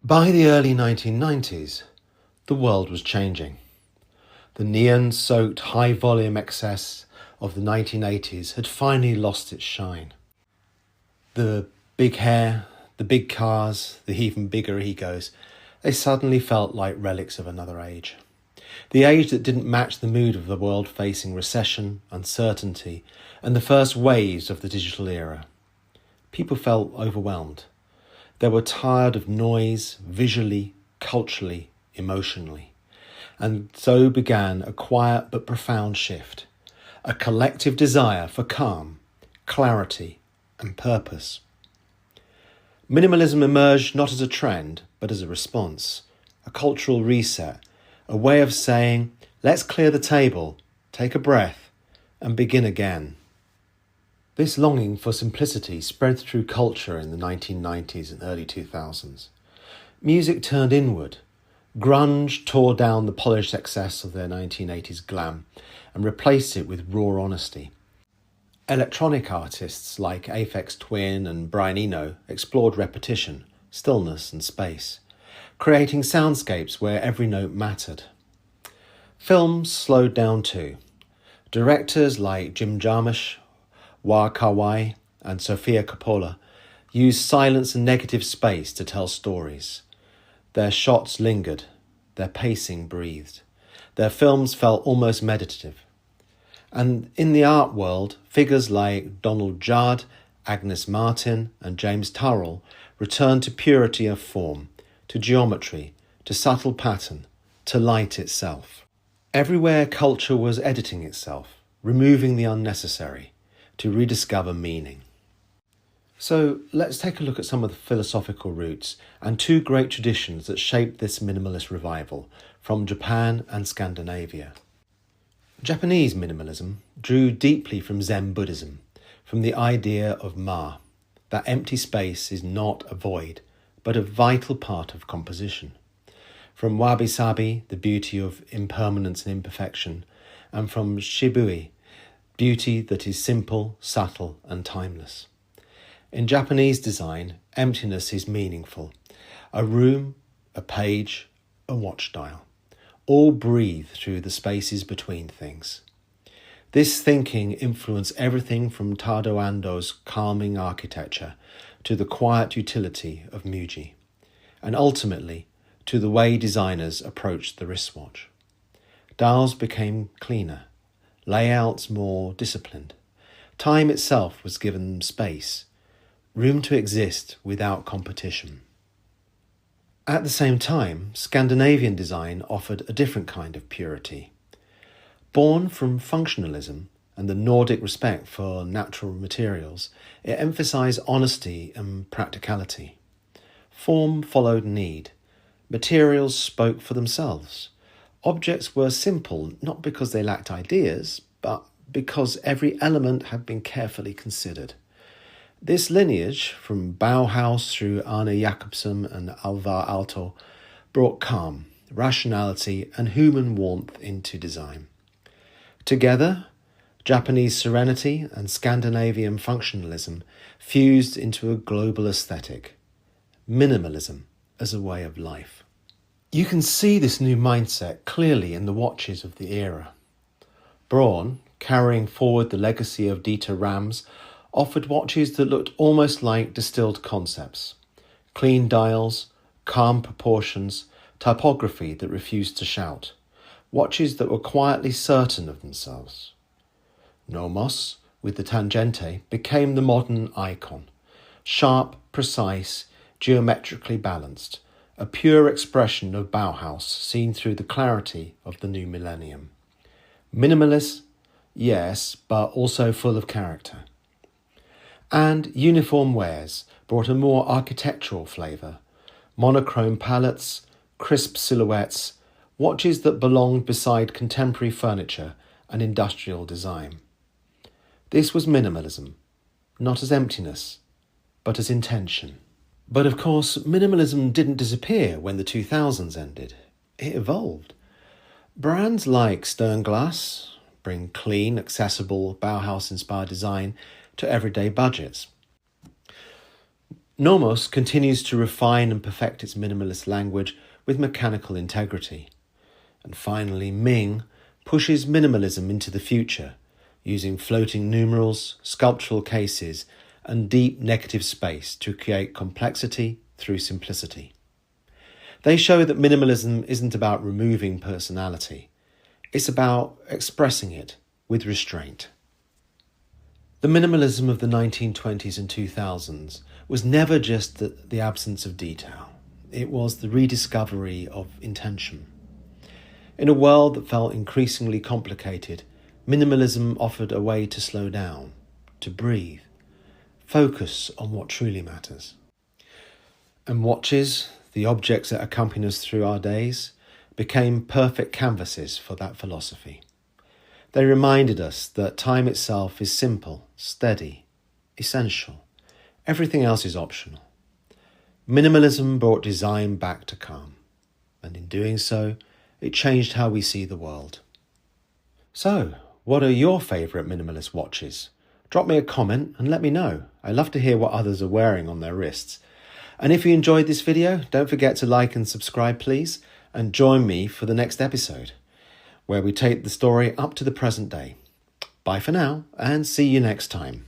By the early 1990s, the world was changing. The neon-soaked high-volume excess of the 1980s had finally lost its shine. The big hair, the big cars, the even bigger egos, they suddenly felt like relics of another age. The age that didn't match the mood of the world facing recession, uncertainty, and the first waves of the digital era. People felt overwhelmed. They were tired of noise, visually, culturally, emotionally. And so began a quiet but profound shift, a collective desire for calm, clarity, and purpose. Minimalism emerged not as a trend, but as a response, a cultural reset, a way of saying, let's clear the table, take a breath, and begin again. This longing for simplicity spread through culture in the 1990s and early 2000s. Music turned inward. Grunge tore down the polished excess of their 1980s glam and replaced it with raw honesty. Electronic artists like Aphex Twin and Braun explored repetition, stillness and space, creating soundscapes where every note mattered. Films slowed down too. Directors like Jim Jarmusch, Kar-wai and Sofia Coppola used silence and negative space to tell stories. Their shots lingered, their pacing breathed. Their films felt almost meditative. And in the art world, figures like Donald Judd, Agnes Martin and James Turrell returned to purity of form, to geometry, to subtle pattern, to light itself. Everywhere culture was editing itself, removing the unnecessary, to rediscover meaning. So let's take a look at some of the philosophical roots and two great traditions that shaped this minimalist revival from Japan and Scandinavia. Japanese minimalism drew deeply from Zen Buddhism, from the idea of ma, that empty space is not a void, but a vital part of composition. From Wabi-sabi, the beauty of impermanence and imperfection, and from shibui, beauty that is simple, subtle, and timeless. In Japanese design, emptiness is meaningful. A room, a page, a watch dial. All breathe through the spaces between things. This thinking influenced everything from Tado Ando's calming architecture to the quiet utility of Muji, and ultimately to the way designers approached the wristwatch. Dials became cleaner, layouts more disciplined. Time itself was given space, room to exist without competition. At the same time, Scandinavian design offered a different kind of purity. Born from functionalism and the Nordic respect for natural materials, it emphasized honesty and practicality. Form followed need. Materials spoke for themselves. Objects were simple, not because they lacked ideas, but because every element had been carefully considered. This lineage, from Bauhaus through Arne Jacobsen and Alvar Aalto, brought calm, rationality and human warmth into design. Together, Japanese serenity and Scandinavian functionalism fused into a global aesthetic. Minimalism as a way of life. You can see this new mindset clearly in the watches of the era. Braun, carrying forward the legacy of Dieter Rams, offered watches that looked almost like distilled concepts. Clean dials, calm proportions, typography that refused to shout. Watches that were quietly certain of themselves. Nomos, with the Tangente, became the modern icon. Sharp, precise, geometrically balanced. A pure expression of Bauhaus seen through the clarity of the new millennium. Minimalist, yes, but also full of character. And uniform wears brought a more architectural flavour. Monochrome palettes, crisp silhouettes, watches that belonged beside contemporary furniture and industrial design. This was minimalism, not as emptiness, but as intention. But of course, minimalism didn't disappear when the 2000s ended. It evolved. Brands like Sternglas bring clean, accessible, Bauhaus-inspired design to everyday budgets. Nomos continues to refine and perfect its minimalist language with mechanical integrity. And finally, Ming pushes minimalism into the future, using floating numerals, sculptural cases, and deep negative space to create complexity through simplicity. They show that minimalism isn't about removing personality, it's about expressing it with restraint. The minimalism of the 1920s and 2000s was never just the absence of detail, it was the rediscovery of intention. In a world that felt increasingly complicated, minimalism offered a way to slow down, to breathe, focus on what truly matters. And watches, the objects that accompany us through our days, became perfect canvases for that philosophy. They reminded us that time itself is simple, steady, essential. Everything else is optional. Minimalism brought design back to calm, and in doing so, it changed how we see the world. So, what are your favourite minimalist watches? Drop me a comment and let me know. I love to hear what others are wearing on their wrists. And if you enjoyed this video, don't forget to like and subscribe, please, and join me for the next episode, where we take the story up to the present day. Bye for now, and see you next time.